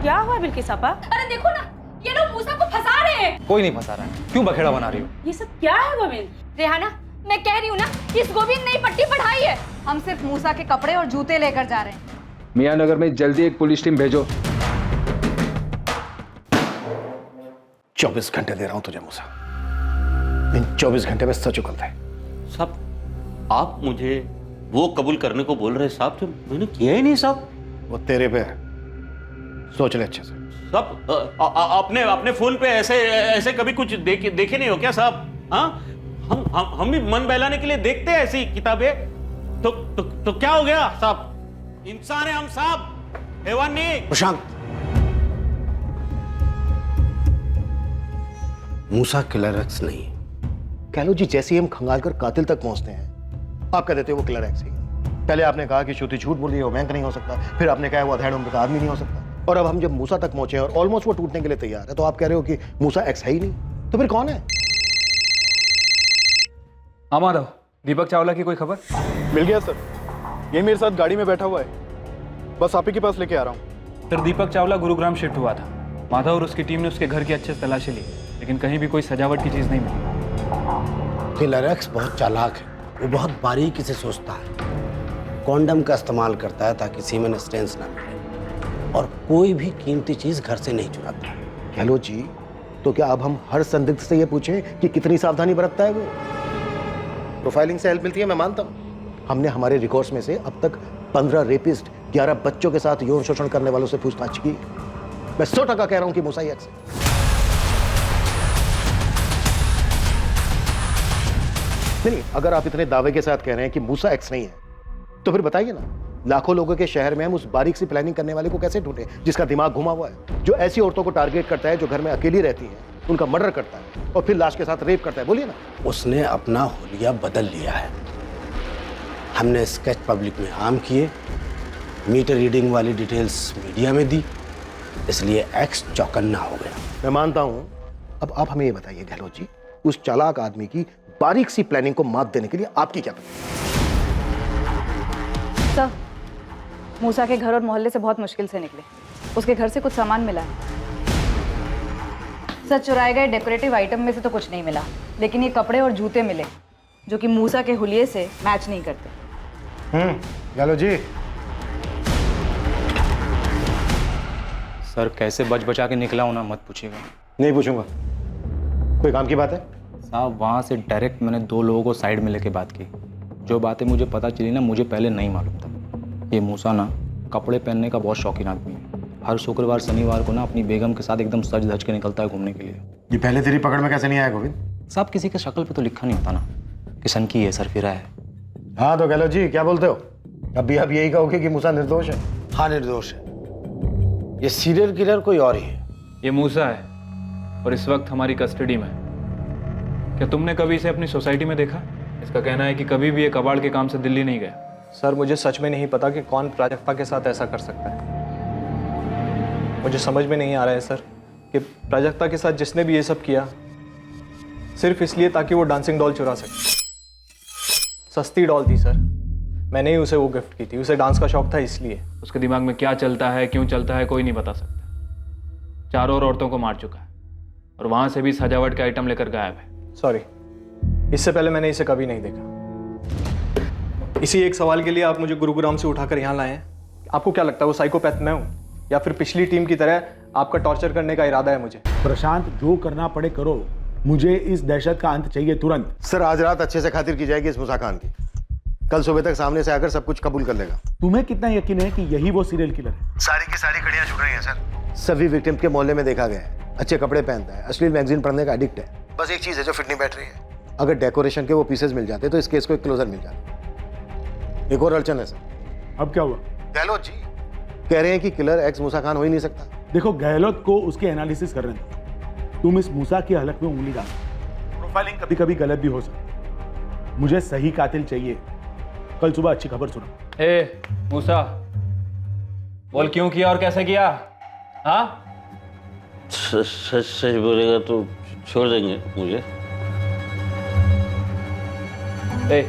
I: क्या हुआ बिल्किस आपा?
L: अरे देखो ना, ये लोग मूसा को फंसा रहे हैं।
T: कोई नहीं फंसा रहा है, क्यों बखेड़ा बना रही हो?
I: ये सब क्या है गोविंद?
L: रेहाना, मैं कह रही हूँ ना, इस गोविंद ने पट्टी पढ़ाई है।
J: हम सिर्फ मूसा के कपड़े और जूते लेकर जा रहे हैं।
K: मियाँ नगर में जल्दी एक पुलिस टीम भेजो।
C: 24 घंटे दे रहा हूं तुझे मूसा। इन 24 घंटे में सच उगलता है।
S: साहब आप मुझे वो कबूल करने को बोल रहे साहब जो मैंने किया ही नहीं साहब।
C: वो तेरे पे है, सोच ले अच्छे से।
S: साहब अपने फोन पे ऐसे कभी कुछ देखे नहीं हो क्या साहब? हाँ, हम भी मन बहलाने के लिए देखते हैं ऐसी किताबें। तो क्या हो गया साहब? इंसान है हम साहब, हैवान नहीं।
C: प्रशांत, मूसा किलर एक्स नहीं है। गहलोत जी जैसे ही हम खंगाल कर कातिल तक पहुंचते हैं, आप कह देते हो वो किलर एक्स ही। पहले आपने कहा कि श्रुति झूठ बोल रही है, वो बैंक नहीं हो सकता, फिर आपने कहा वो अधेड़ उम्र का आदमी नहीं हो सकता, और अब हम जब मूसा तक पहुंचे हैं और ऑलमोस्ट वो टूटने के लिए तैयार है, तो आप कह रहे हो कि मूसा एक्स है ही नहीं, तो फिर कौन है?
H: हाँ माधव, दीपक चावला की कोई खबर?
Q: मिल गया सर, ये मेरे साथ गाड़ी में बैठा हुआ है, बस आप ही के पास लेके आ रहा हूँ।
H: सर दीपक चावला गुरुग्राम शिफ्ट हुआ था। माधव और उसकी टीम ने उसके घर की अच्छे से तलाशी ली, लेकिन कहीं भी कोई सजावट की चीज़ नहीं मिली।
F: किलर एक्स बहुत चालाक है, वो बहुत बारीकी से सोचता है, कॉन्डम का इस्तेमाल करता है ताकि सीमेन स्टेन्स ना मिले, और कोई भी कीमती चीज घर से नहीं चुराता।
C: हेलो जी, तो क्या अब हम हर संदिग्ध से ये पूछें कि कितनी सावधानी बरतता है वो? प्रोफाइलिंग से हेल्प मिलती है, मैं मानता हूँ। हमने हमारे रिकॉर्ड्स में से अब तक 15 रेपिस्ट, 11 बच्चों के साथ यौन शोषण करने वालों से पूछताछ की। मैं 100% कह रहा हूं कि मूसा ही एक्स है। नहीं, अगर आप इतने दावे के साथ कह रहे हैं कि मूसा एक्स नहीं है, तो फिर बताइए ना, लाखों लोगों के शहर में हम उस बारीक सी प्लानिंग करने वाले को कैसे ढूंढे जिसका दिमाग घुमा हुआ है, जो ऐसी औरतों को टारगेट करता है जो घर में अकेली रहती हैं, उनका मर्डर करता है और फिर लाश के साथ रेप करता है? बोलिए ना।
F: उसने अपना हुलिया बदल लिया है। हमने स्केच पब्लिक में आम किए, मीटर रीडिंग वाली डिटेल्स मीडिया में दी, इसलिए एक्स चौकन्ना हो गया।
C: मैं मानता हूं। अब आप हमें ये बताइए गहलोत जी, उस चालाक आदमी की बारीक सी प्लानिंग को मात देने के लिए आपकी क्या प्रतिक्रिया?
J: सर, मूसा के घर और मोहल्ले से बहुत मुश्किल से निकले। उसके घर से कुछ सामान मिला है। सर, चुराए गए डेकोरेटिव आइटम में से तो कुछ नहीं मिला, लेकिन ये कपड़े और जूते मिले जो कि मूसा के हुलिये से मैच नहीं करते।
C: गहलोत जी।
T: सर कैसे बच बचा के निकला हूं ना, मत पूछिएगा।
C: नहीं पूछूंगा। कोई काम की बात है?
T: साहब वहाँ से डायरेक्ट मैंने 2 लोगों को साइड में लेके बात की। जो बातें मुझे पता चली ना, मुझे पहले नहीं मालूम था। ये मूसा ना कपड़े पहनने का बहुत शौकीन आदमी है। हर शुक्रवार शनिवार को ना अपनी बेगम के साथ एकदम सज धज के निकलता है घूमने के लिए।
C: ये पहले तेरी पकड़ में कैसे नहीं आया गोविंद?
T: साहब किसी के शक्ल पे तो लिखा नहीं होता ना कि सनकी है, सरफिरा है।
C: हाँ तो गहलोत जी क्या बोलते हो? अभी आप यही कहोगे कि मूसा निर्दोष है?
F: हाँ निर्दोष है। ये सीरियल किलर कोई और ही है।
H: ये मूसा है और इस वक्त हमारी कस्टडी में है। क्या तुमने कभी इसे अपनी सोसाइटी में देखा? इसका कहना है कि कभी भी ये कबाड़ के काम से दिल्ली नहीं गया।
R: सर मुझे सच में नहीं पता कि कौन प्राजक्ता के साथ ऐसा कर सकता है। मुझे समझ में नहीं आ रहा है सर कि प्राजक्ता के साथ जिसने भी ये सब किया सिर्फ इसलिए ताकि वो डांसिंग डॉल चुरा सके। सस्ती डॉल थी सर, मैंने ही उसे वो गिफ्ट की थी। उसे डांस का शौक था इसलिए।
H: उसके दिमाग में क्या चलता है, क्यों चलता है, कोई नहीं बता सकता। 4 और औरतों को मार चुका है और वहां से भी सजावट के आइटम लेकर गायब है।
R: सॉरी, इससे पहले मैंने इसे कभी नहीं देखा। इसी एक सवाल के लिए आप मुझे गुरुग्राम से उठाकर यहाँ लाए हैं। आपको क्या लगता है वो साइकोपैथ मैं हूँ, या फिर पिछली टीम की तरह आपका टॉर्चर करने का इरादा है मुझे?
E: प्रशांत, जो करना पड़े करो, मुझे इस दहशत का अंत चाहिए तुरंत।
C: सर आज रात अच्छे से खातिर की जाएगी इस मूसा खान की। कल सुबह तक सामने से आकर सब कुछ कबूल कर लेगा।
E: तुम्हें कितना यकीन है कि यही वो सीरियल किलर है?
C: सारी की सारी कड़ियां जुड़ रही हैं सर। सभी विक्टिम के मोहल्ले में देखा गया है। अच्छे कपड़े पहनता है, अश्लील मैगजीन पढ़ने का एडिक्ट है। बस एक चीज है जो फिट नहीं बैठ रही है। अगर डेकोरेशन के वो पीसेस मिल जाते तो इस केस को एक क्लोजर मिल जाता। एक और अड़चन है सर।
E: अब क्या हुआ?
C: गहलोत जी कह रहे हैं कि किलर एक्स मूसा खान हो ही नहीं सकता।
E: देखो, गहलोत को उसके एनालिसिस कर रहे हैं। तुम इस मूसा की हलक में उंगली डालो। प्रोफाइलिंग कभी कभी गलत भी हो सकती। मुझे सही कातिल चाहिए। कल सुबह अच्छी खबर सुनो।
H: ए मूसा, बोल क्यों किया और कैसे किया? हाँ
S: सच बोलेगा तो छोड़ देंगे मुझे।
H: ए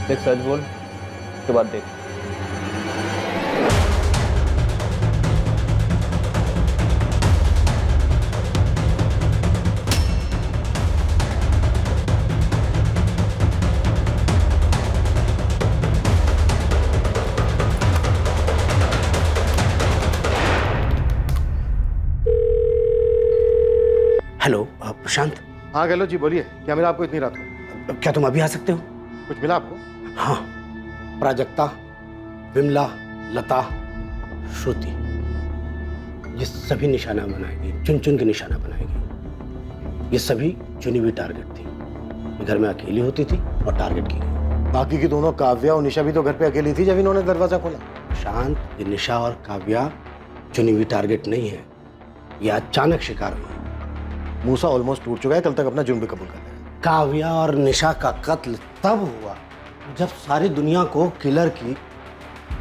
H: देख, सच बोल के बाद देख।
F: हेलो प्रशांत।
C: हाँ गहलोत जी बोलिए, क्या मिला आपको इतनी रात को?
F: क्या तुम अभी आ सकते हो?
C: कुछ मिला आपको?
F: हाँ, प्राजक्ता, विमला, लता, श्रुति, ये सभी निशाना बनाएगी, चुन चुन के निशाना बनाएगी। ये सभी चुनी हुई टारगेट थी। घर में अकेली होती थी और टारगेट की गई।
C: बाकी की दोनों, काव्या और निशा भी तो घर पे अकेली थी जब इन्होंने दरवाजा खोला।
F: शांत, ये निशा और काव्या चुनी हुई टारगेट नहीं है, ये अचानक शिकार हुई।
C: मूसा ऑलमोस्ट टूट चुका है, कल तक अपना जुर्म भी कबूल कर लेगा।
F: काव्या और निशा का कत्ल तब हुआ जब सारी दुनिया को किलर की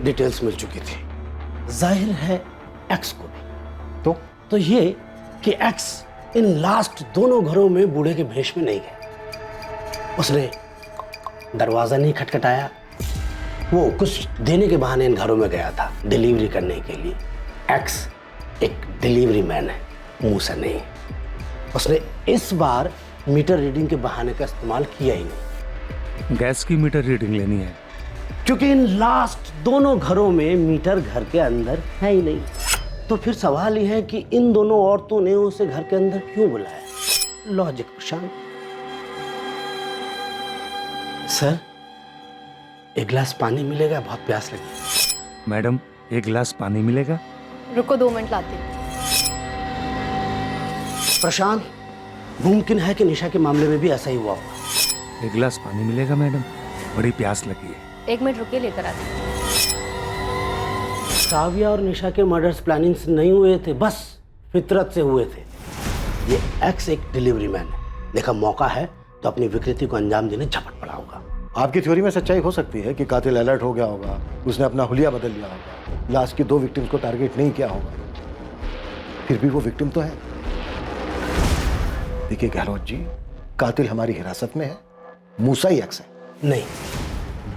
F: डिटेल्स मिल चुकी थी, जाहिर है एक्स को भी। तो ये कि एक्स इन लास्ट दोनों घरों में बूढ़े के भेष में नहीं गए। उसने दरवाजा नहीं खटखटाया, वो कुछ देने के बहाने इन घरों में गया था, डिलीवरी करने के लिए। एक्स एक डिलीवरी मैन है, मुंह से नहीं। उसने इस बार मीटर रीडिंग के बहाने का इस्तेमाल किया ही नहीं।
U: गैस की मीटर रीडिंग लेनी है,
F: क्योंकि इन लास्ट दोनों घरों में मीटर घर के अंदर है ही नहीं। तो फिर सवाल यह है कि इन दोनों औरतों ने उसे घर के अंदर क्यों बुलाया? लॉजिक प्रशांत। सर, एक गिलास पानी मिलेगा? बहुत प्यास लगी।
U: मैडम एक गिलास पानी मिलेगा?
J: रुको 2 मिनट लाती हूँ।
F: प्रशांत, मुमकिन है कि निशा के मामले में भी ऐसा ही हुआ होगा।
U: एक गिलास पानी मिलेगा मैडम, बड़ी प्यास लगी है।
L: 1 मिनट रुकिए, लेकर आती हूँ।
F: काव्या और निशा के मर्डर्स प्लानिंग से नहीं हुए थे, बस फितरत से हुए थे। ये एक्स एक डिलीवरी मैन है, देखा मौका है तो अपनी विकृति को अंजाम देने झपट पड़ा होगा।
C: आपकी थ्योरी में सच्चाई हो सकती है कि कातिल अलर्ट हो गया होगा, उसने अपना हुलिया बदल लिया होगा, लास्ट की 2 विक्टिम्स को टारगेट नहीं किया होगा। फिर भी वो विक्टिम तो है। देखिए गहलोत जी, कातिल हमारी हिरासत में है, मूसा ही एक्स है।
F: नहीं,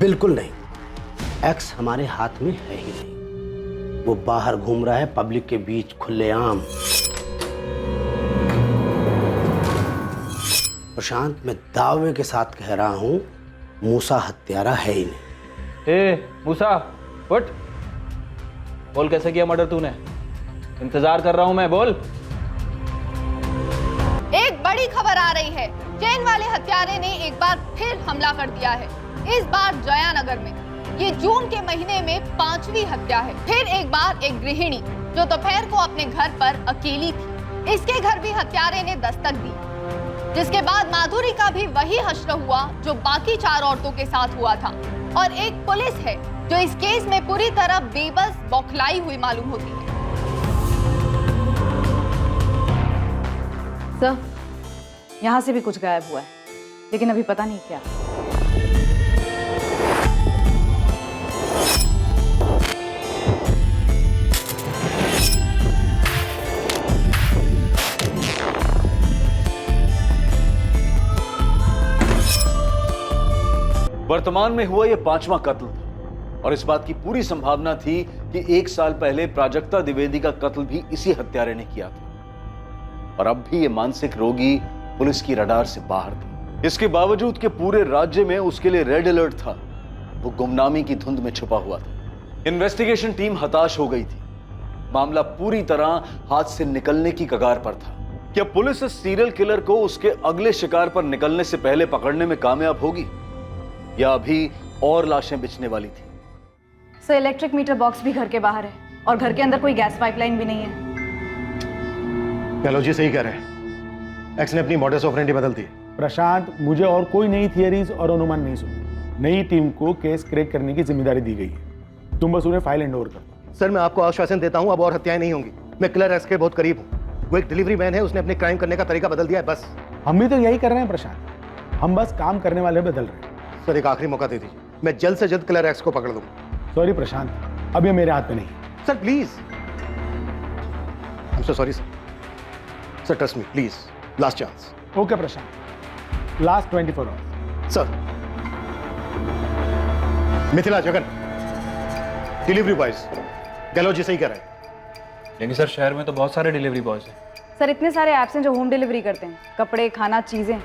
F: बिल्कुल नहीं। एक्स हमारे हाथ में है ही नहीं। वो बाहर घूम रहा है पब्लिक के बीच खुलेआम। प्रशांत, मैं दावे के साथ कह रहा हूं, मूसा हत्यारा है ही नहीं।
T: ए मूसा, उठ, बोल कैसे किया मर्डर तूने? इंतजार कर रहा हूं मैं, बोल।
N: एक बड़ी खबर आ रही है। चैन वाले हत्यारे ने एक बार फिर हमला कर दिया है, इस बार जयानगर में। ये जून के महीने में 5वीं हत्या है। फिर एक बार एक गृहिणी जो दोपहर को अपने घर पर अकेली थी, इसके घर भी हत्यारे ने दस्तक दी, जिसके बाद माधुरी का भी वही हश्र हुआ जो बाकी 4 औरतों के साथ हुआ था। और एक पुलिस है जो इस केस में पूरी तरह बेबस बौखलाई हुई मालूम होती है।
J: सर, यहाँ से भी कुछ गायब हुआ है, लेकिन अभी पता नहीं क्या।
A: वर्तमान में हुआ यह 5वां कत्ल था और इस बात की पूरी संभावना थी कि 1 साल पहले प्राजक्ता द्विवेदी का कत्ल भी इसी हत्यारे ने किया था। और अब भी ये मानसिक रोगी पुलिस की रडार से बाहर था। इसके बावजूद कि पूरे राज्य में उसके लिए रेड अलर्ट था, वो गुमनामी की धुंध में छुपा हुआ था। इन्वेस्टिगेशन टीम हताश हो गई थी। मामला पूरी तरह हाथ से निकलने की कगार पर था। क्या पुलिस इस सीरियल किलर को उसके अगले शिकार पर निकलने से पहले पकड़ने में कामयाब होगी, या अभी और लाशें बिछने वाली थी?
J: सर, इलेक्ट्रिक मीटर बॉक्स भी घर के बाहर है और घर के अंदर कोई गैस पाइपलाइन भी नहीं है।
C: गहलोत जी सही कह रहे हैं, एक्स ने अपनी मॉडस ऑपरेंडी बदल दी।
E: प्रशांत, मुझे और कोई नई थियरीज और अनुमान नहीं सुनी। नई टीम को केस क्रैक करने की जिम्मेदारी दी गई है, तुम बस उन्हें फाइल हैंड ओवर कर दो।
C: सर, मैं आपको आश्वासन देता हूं, अब और हत्याएं नहीं होंगी। मैं किलर एक्स के बहुत करीब हूं। वो एक डिलीवरी मैन है, उसने अपने क्राइम करने का तरीका बदल दिया है, बस।
E: हम भी तो यही कर रहे हैं प्रशांत, हम बस काम करने वाले बदल रहे हैं।
C: सर, एक आखिरी मौका दे दीजिए, मैं जल्द से जल्द किलर एक्स को पकड़ दूंगा।
E: सॉरी प्रशांत, अब ये मेरे हाथ में नहीं।
C: Sir please, I am so sorry sir. Sir trust me please, last chance.
E: Okay Prashant, last 24 hours.
C: Sir, Mithila, Jagan, delivery boys, Gehlot ji सही कह रहे हैं।
R: लेकिन सर, शहर में तो बहुत सारे डिलीवरी बॉयज हैं।
J: सर, इतने सारे ऐप्स हैं जो होम डिलीवरी करते हैं, कपड़े, खाना, चीजें।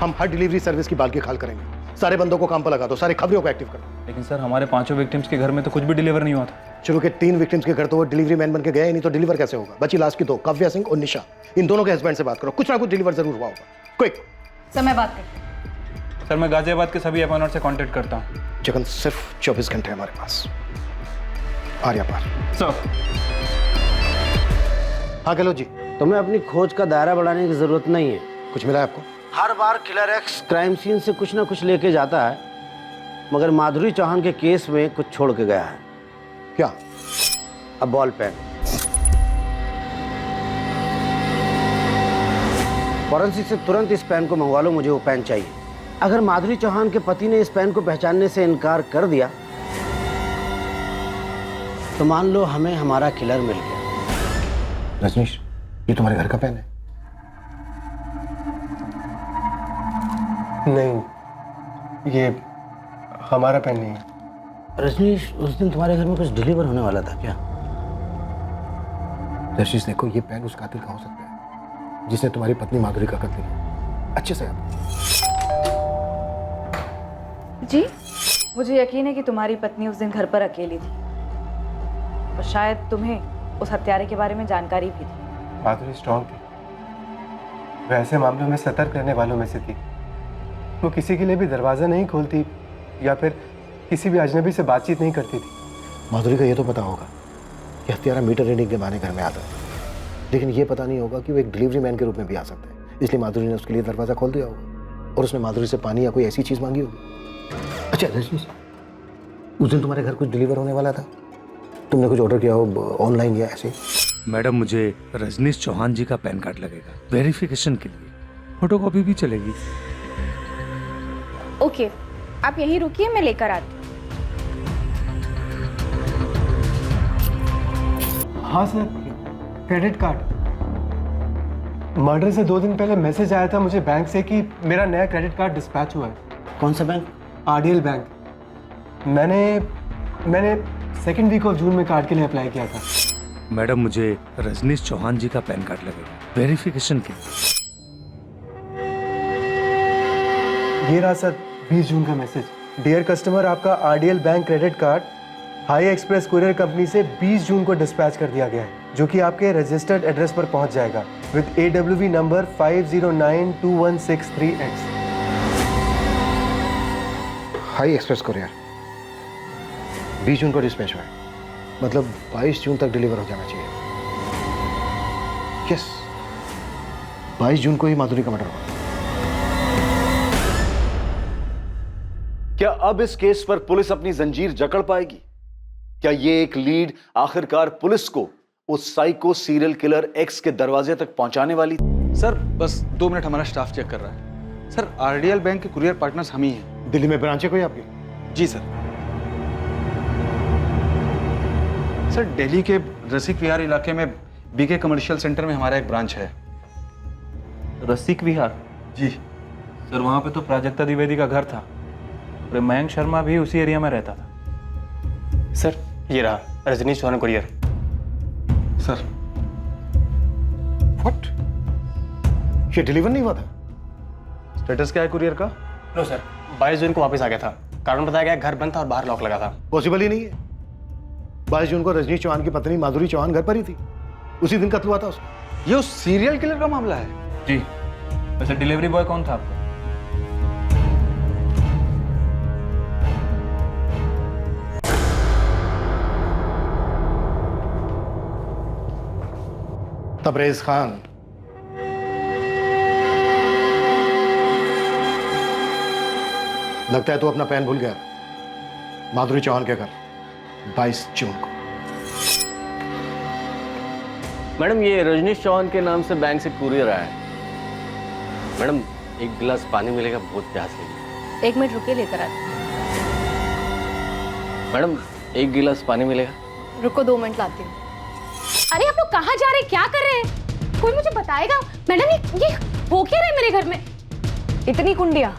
C: हम हर डिलीवरी सर्विस की बाल की खाल करेंगे। सारे बंदों को काम पर लगा दो, सारे खबरों को एक्टिव कर दो।
R: लेकिन सर, हमारे 5 विक्टिम्स के घर में तो कुछ भी डिलीवर नहीं हुआ था।
C: चलो के 3 विक्टिम्स के घर तो वो डिलीवरी मैन बन के गए, नहीं तो डिलीवर कैसे होगा? बची लास्ट की 2, काव्या सिंह और निशा। इन दोनों के हस्बैंड से बात करो, कुछ ना कुछ डिलीवर जरूर हुआ होगा। क्विक।
J: सर, मैं बात करती हूं।
R: सर, मैं गाजियाबाद के सभी एपॉनर से कांटेक्ट करता हूं।
C: जगन, सिर्फ 24 घंटे हमारे पास। आर्या पार।
R: सर।
C: हाँ गहलोत जी।
F: तुम्हें अपनी खोज का दायरा बढ़ाने की जरूरत नहीं है।
C: कुछ मिला है आपको?
F: हर बार किलर एक्स क्राइम सीन से कुछ ना कुछ लेके जाता है, मगर माधुरी चौहान के केस में कुछ छोड़ के गया है।
C: क्या?
F: अब बॉल पेन। फॉरेंसिक से तुरंत इस पेन को मंगवा लो, मुझे वो पेन चाहिए। अगर माधुरी चौहान के पति ने इस पेन को पहचानने से इनकार कर दिया तो मान लो हमें हमारा किलर मिल गया।
C: रजनीश, ये तुम्हारे घर का पेन है?
B: नहीं, ये हमारा पेन नहीं है।
F: रजनीश, उस दिन तुम्हारे घर में कुछ डिलीवर होने वाला था क्या?
C: रजनीश देखो, ये पेन उस कातिल का हो सकता है जिसने तुम्हारी पत्नी माधुरी का कत्ल किया। अच्छे से याद।
J: जी, मुझे यकीन है कि तुम्हारी पत्नी उस दिन घर पर अकेली थी और शायद तुम्हें उस हत्यारे के बारे में जानकारी भी थी।
B: माधुरी स्ट्रांग थी, वैसे मामलों में सतर्क रहने वालों में से थी। वो किसी के लिए भी दरवाज़ा नहीं खोलती या फिर किसी भी अजनबी से बातचीत नहीं करती थी।
C: माधुरी का ये तो पता होगा कि हत्यारा मीटर रीडिंग के बहाने घर में आता है, लेकिन ये पता नहीं होगा कि वो एक डिलीवरी मैन के रूप में भी आ सकता है। इसलिए माधुरी ने उसके लिए दरवाज़ा खोल दिया होगा और उसने माधुरी से पानी या कोई ऐसी चीज़ मांगी होगी। अच्छा रजनीश, उस दिन तुम्हारे घर कुछ डिलीवर होने वाला था, तुमने कुछ ऑर्डर किया हो ऑनलाइन या ऐसे?
U: मैडम, मुझे रजनीश चौहान जी का पैन कार्ड लगेगा वेरिफिकेशन के लिए। फोटोकॉपी भी चलेगी।
L: ओके, आप यहीं रुकिए, मैं लेकर आती हूँ।
B: हाँ सर, क्रेडिट कार्ड। मर्डर से 2 दिन पहले मैसेज आया था मुझे बैंक से कि मेरा नया क्रेडिट कार्ड डिस्पैच हुआ है।
F: कौन सा बैंक?
B: आरडीएल बैंक। मैंने सेकेंड वीक ऑफ जून में कार्ड के लिए अप्लाई किया था।
U: मैडम, मुझे रजनीश चौहान जी का पैन कार्ड लगेगा वेरिफिकेशन के लिए।
B: ये रहा सर 20 जून का मैसेज। डियर कस्टमर, आपका RDL bank credit card high express courier company से 20 जून को डिस्पैच कर दिया गया है, जो कि आपके रजिस्टर्ड एड्रेस पर पहुंच जाएगा with AWV number 5092163X।
C: High express courier 20 जून को डिस्पैच हुआ है, मतलब 22 जून तक डिलीवर हो जाना चाहिए। यस, 22 जून को ही माधुरी का मर्डर हुआ।
A: क्या अब इस केस पर पुलिस अपनी जंजीर जकड़ पाएगी? क्या ये एक लीड आखिरकार पुलिस को उस साइको सीरियल किलर एक्स के दरवाजे तक पहुंचाने वाली?
Q: सर बस 2 मिनट, हमारा स्टाफ चेक कर रहा है। सर आरडीएल बैंक के कुरियर पार्टनर्स हम ही हैं।
C: दिल्ली में ब्रांच है कोई आपकी?
Q: जी सर। सर दिल्ली के रसिक विहार इलाके में बीके कमर्शियल सेंटर में हमारा एक ब्रांच है।
G: रसिक विहार?
Q: जी
G: सर, वहाँ पे तो प्राजक्ता द्विवेदी का घर था और मयंक शर्मा भी उसी एरिया में रहता था।
B: सर ये रहा Rajneesh Chauhan courier.
Q: Sir
C: what? ये डिलीवर नहीं हुआ था?
Q: स्टेटस क्या है कुरियर का?
B: नो सर, 22 जून को वापस आ गया था। कारण बताया गया घर बंद था और बाहर लॉक लगा था।
C: पॉसिबल ही नहीं है। 22 जून को रजनीश चौहान की पत्नी माधुरी चौहान घर पर ही थी, उसी दिन कत्ल हुआ था उसका।
Q: ये उस सीरियल किलर का मामला है?
G: जी। वैसे डिलीवरी बॉय कौन था आपका?
C: तबरेज खान। लगता है तू अपना पेन भूल गया। माधुरी चौहान के घर 22 जून को।
V: मैडम, ये रजनीश चौहान के नाम से बैंक से कुरियर आया है। मैडम, एक गिलास पानी मिलेगा, बहुत प्यास लगी।
L: 1 मिनट रुकिए, लेकर आती हूँ।
V: मैडम, एक गिलास पानी मिलेगा?
L: रुको, 2 मिनट लाती हूँ। अरे आप लोग कहाँ जा रहे हैं, क्या कर रहे हैं? कोई मुझे बताएगा? मैडम, ये हो क्या रहा है मेरे घर में?
J: इतनी कुंडियाँ?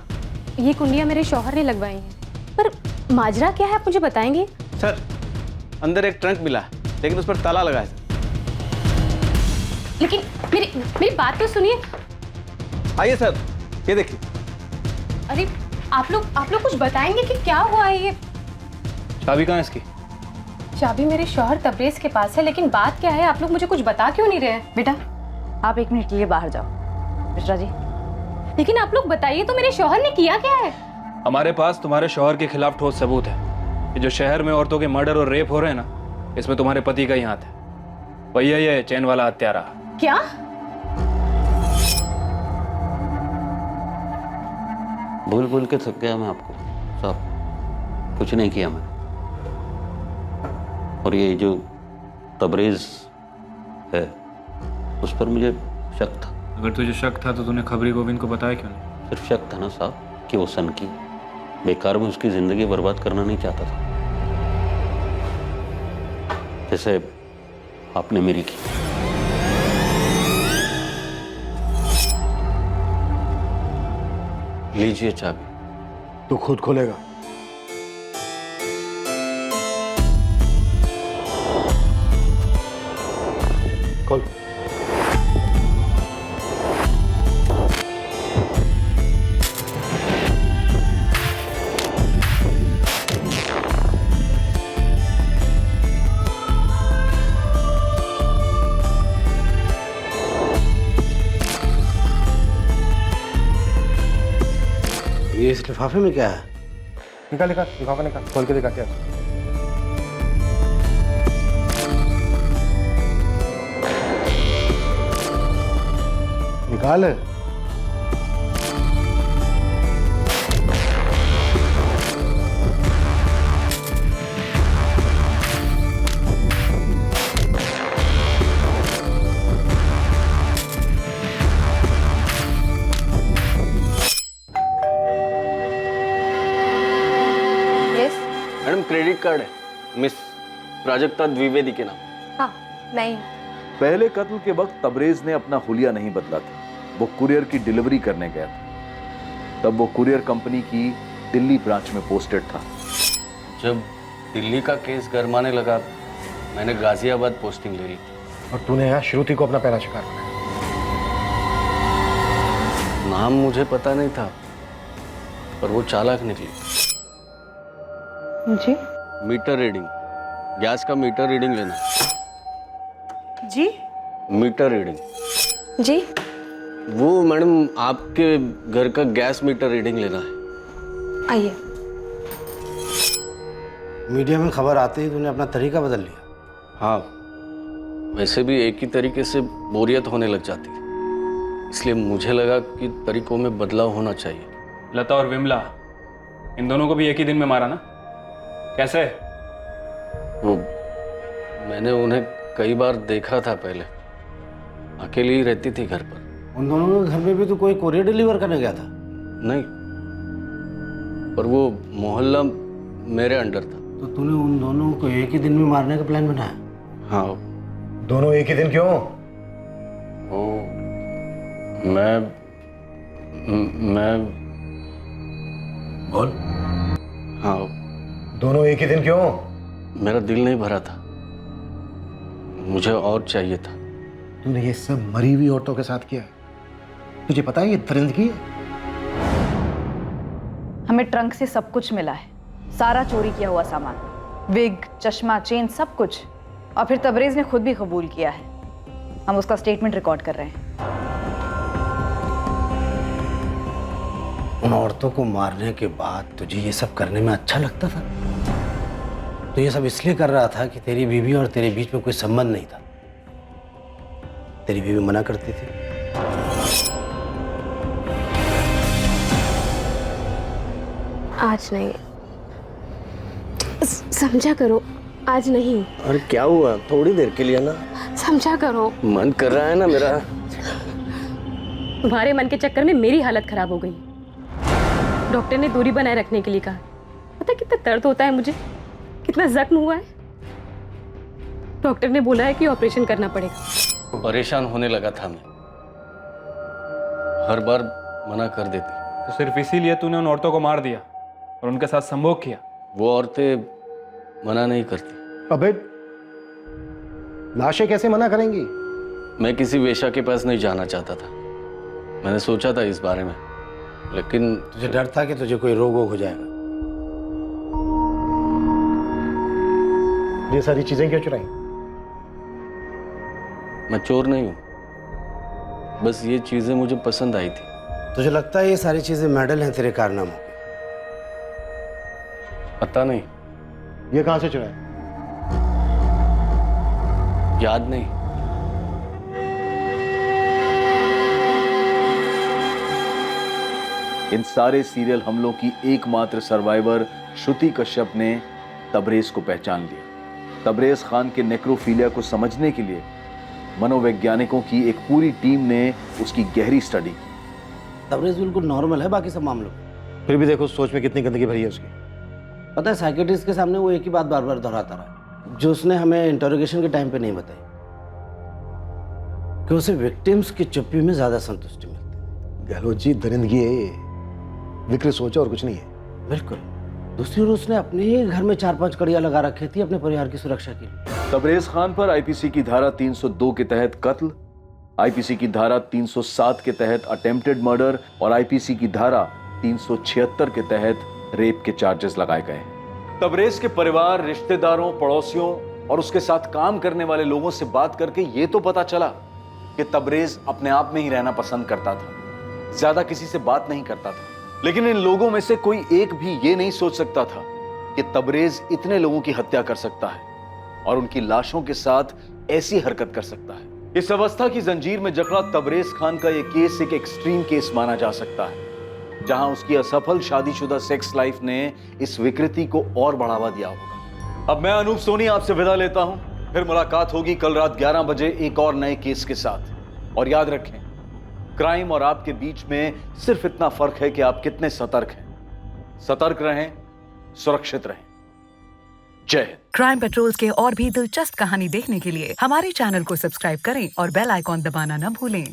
L: ये कुंडियाँ मेरे शौहर ने लगवाई हैं, पर माजरा क्या है आप मुझे बताएंगे?
V: सर, अंदर एक ट्रंक मिला है, लेकिन उस पर ताला लगा है।
L: लेकिन मेरी बात तो सुनिए।
V: आइए सर, ये देखिए।
L: अरे आप लोग कुछ बताएंगे कि क्या हुआ है? ये
G: चाबी कहाँ है इसकी?
L: चाबी मेरे शौहर तबरेज के पास है, लेकिन बात क्या है? आप लोग मुझे कुछ बता क्यों नहीं रहे हैं?
J: बेटा, आप 1 मिनट के लिए बाहर जाओ। मिश्रा जी।
L: लेकिन आप लोग बताइए तो, मेरे शौहर ने किया क्या है?
G: हमारे पास तुम्हारे शौहर के खिलाफ ठोस सबूत है कि जो शहर में औरतों के मर्डर और रेप हो रहे हैं ना, इसमें तुम्हारे पति का ही हाथ है। वही है ये चैन वाला हत्यारा।
L: क्या?
S: बोल के थक गया मैं आपको साहब, कुछ नहीं किया मैंने। और ये जो तबरेज है उस पर मुझे शक था।
G: अगर तुझे शक था तो तूने खबरी गोविंद को बताया क्यों नहीं?
S: सिर्फ शक था ना साहब। कि वो सन की बेकार में उसकी जिंदगी बर्बाद करना नहीं चाहता था, जैसे आपने मेरी की। लीजिए चाबी।
C: तू खुद खोलेगा? खोल।
F: ये इस लिफाफे में क्या है?
B: निकाल निकाल लिफाफा निकाल, खोल के दिखा क्या।
C: निकाल।
V: मैडम क्रेडिट कार्ड है, मिस प्राजक्ता द्विवेदी के नाम।
L: हाँ नहीं।
A: पहले कत्ल के वक्त तबरेज ने अपना हुलिया नहीं बदला था। वो कुरियर की डिलीवरी करने गया था। तब वो कुरियर कंपनी की दिल्ली ब्रांच में पोस्टेड था।
V: जब दिल्ली का केस गरमाने लगा, मैंने गाजियाबाद पोस्टिंग ले ली।
C: और तूने यहाँ श्रुति को अपना पहला शिकार बनाया।
V: नाम मुझे पता नहीं था, पर वो चालाक निकली।
I: जी
V: मीटर रीडिंग, गैस का मीटर रीडिंग लेना।
I: जी
V: मीटर रीडिंग
L: जी।
V: वो मैडम आपके घर का गैस मीटर रीडिंग लेना है।
L: आइए।
F: मीडिया में खबर आते ही तूने अपना तरीका बदल लिया।
V: हाँ, वैसे भी एक ही तरीके से बोरियत होने लग जाती है, इसलिए मुझे लगा कि तरीकों में बदलाव होना चाहिए।
H: लता और विमला, इन दोनों को भी एक ही दिन में मारा ना? कैसे?
V: वो मैंने उन्हें कई बार देखा था पहले, अकेली ही रहती थी घर पर।
F: उन दोनों के घर में भी तो कोई कोरियर डिलीवर करने गया था?
V: नहीं, पर वो मोहल्ला मेरे अंडर था।
F: तो तूने उन दोनों को एक ही दिन में मारने का प्लान बनाया?
V: हाँ।
C: दोनों एक ही दिन क्यों?
V: वो मैं
C: बोल।
V: हाँ।
C: दोनों एक ही दिन क्यों?
V: मेरा दिल नहीं भरा था, मुझे और चाहिए था।
C: तूने ये सब मरी हुई औरतों के साथ किया है? तुझे पता है ये दरिंदगी है?
J: हमें ट्रंक से सब कुछ मिला है, सारा चोरी किया हुआ सामान, विग, चश्मा, चेन, सब कुछ। और फिर तबरेज ने खुद भी कबूल किया है। हम उसका स्टेटमेंट रिकॉर्ड कर रहे हैं।
F: उन औरतों को मारने के बाद तुझे ये सब करने में अच्छा लगता था? तो ये सब इसलिए कर रहा था कि तेरी बीवी और तेरे बीच में कोई संबंध नहीं था। तेरी बीवी मना करती थी।
L: आज नहीं। समझा करो, आज नहीं।
V: अरे क्या हुआ? थोड़ी देर के लिए ना।
L: समझा करो।
V: मन कर रहा है ना मेरा।
L: तुम्हारे मन के चक्कर में मेरी हालत खराब हो गई। डॉक्टर ने दूरी बनाए रखने के लिए कहा। पता कितना दर्द होता है मुझे, कितना जख्म हुआ है। डॉक्टर ने बोला है कि ऑपरेशन करना पड़ेगा।
V: परेशान होने लगा था मैं, हर बार मना कर देती।
H: तो सिर्फ इसीलिए तूने उन औरतों को मार दिया और उनके साथ संभोग किया?
V: वो औरतें मना नहीं करती।
C: अबे लाशें कैसे मना करेंगी?
V: मैं किसी वेश्या के पास नहीं जाना चाहता था। मैंने सोचा था इस बारे में, लेकिन
F: तुझे डर था कि तुझे कोई रोग हो जाएगा।
C: ये सारी चीजें क्यों चुराई?
V: मैं चोर नहीं हूं, बस ये चीजें मुझे पसंद आई थी।
F: तुझे लगता है ये सारी चीजें मेडल हैं तेरे कारनामों की?
V: पता नहीं।
C: ये कहां से चुराए?
V: याद नहीं।
A: इन सारे सीरियल हमलों की एकमात्र सर्वाइवर श्रुति कश्यप ने तबरेज को पहचान लिया। तबरेज खान के नेक्रोफीलिया को समझने के लिए मनोवैज्ञानिकों की एक पूरी टीम ने उसकी गहरी स्टडी की।
F: तबरेज बिल्कुल नॉर्मल है बाकी सब मामलों में।
C: फिर भी देखो सोच में कितनी गंदगी भरी है उसकी।
F: पता है साइकेट्रिस्ट के सामने वो एक ही बात बार बार दोहराता रहा, जो उसने हमें इंटरोगेशन के टाइम पे नहीं बताई, कि उसे विक्टिम्स की चुप्पी में ज्यादा संतुष्टि मिलती।
C: गहलोत जी, दरिंदगी है ये, विकृत सोच है और कुछ नहीं है।
F: बिल्कुल। दूसरी ओर उसने अपने ही घर में 4-5 कड़ियां लगा रखी थी अपने परिवार की सुरक्षा के लिए।
A: तबरेज खान पर आईपीसी की धारा 302 के तहत कत्ल, आईपीसी की धारा 307 के तहत अटेम्प्टेड मर्डर और आईपीसी की धारा 376 के तहत रेप के चार्जेस लगाए गए हैं। तबरेज के परिवार, रिश्तेदारों, पड़ोसियों और उसके साथ काम करने वाले लोगों से बात करके ये तो पता चला कि तबरेज अपने आप में ही रहना पसंद करता था, ज्यादा किसी से बात नहीं करता था। लेकिन इन लोगों में से कोई एक भी ये नहीं सोच सकता था कि तबरेज इतने लोगों की हत्या कर सकता है और उनकी लाशों के साथ ऐसी हरकत कर सकता है। इस अवस्था की जंजीर में जकड़ा तबरेज खान का यह केस एक एक्सट्रीम केस माना जा सकता है, जहां उसकी असफल शादीशुदा सेक्स लाइफ ने इस विकृति को और बढ़ावा दिया होगा। अब मैं अनूप सोनी आपसे विदा लेता हूं, फिर मुलाकात होगी कल रात 11 बजे एक और नए केस के साथ। और याद रखें, क्राइम और आपके बीच में सिर्फ इतना फर्क है कि आप कितने सतर्क हैं। सतर्क रहें, सुरक्षित रहें। जय हिंद।
D: क्राइम पेट्रोल्स के और भी दिलचस्प कहानी देखने के लिए हमारे चैनल को सब्सक्राइब करें और बेल आइकॉन दबाना न भूलें।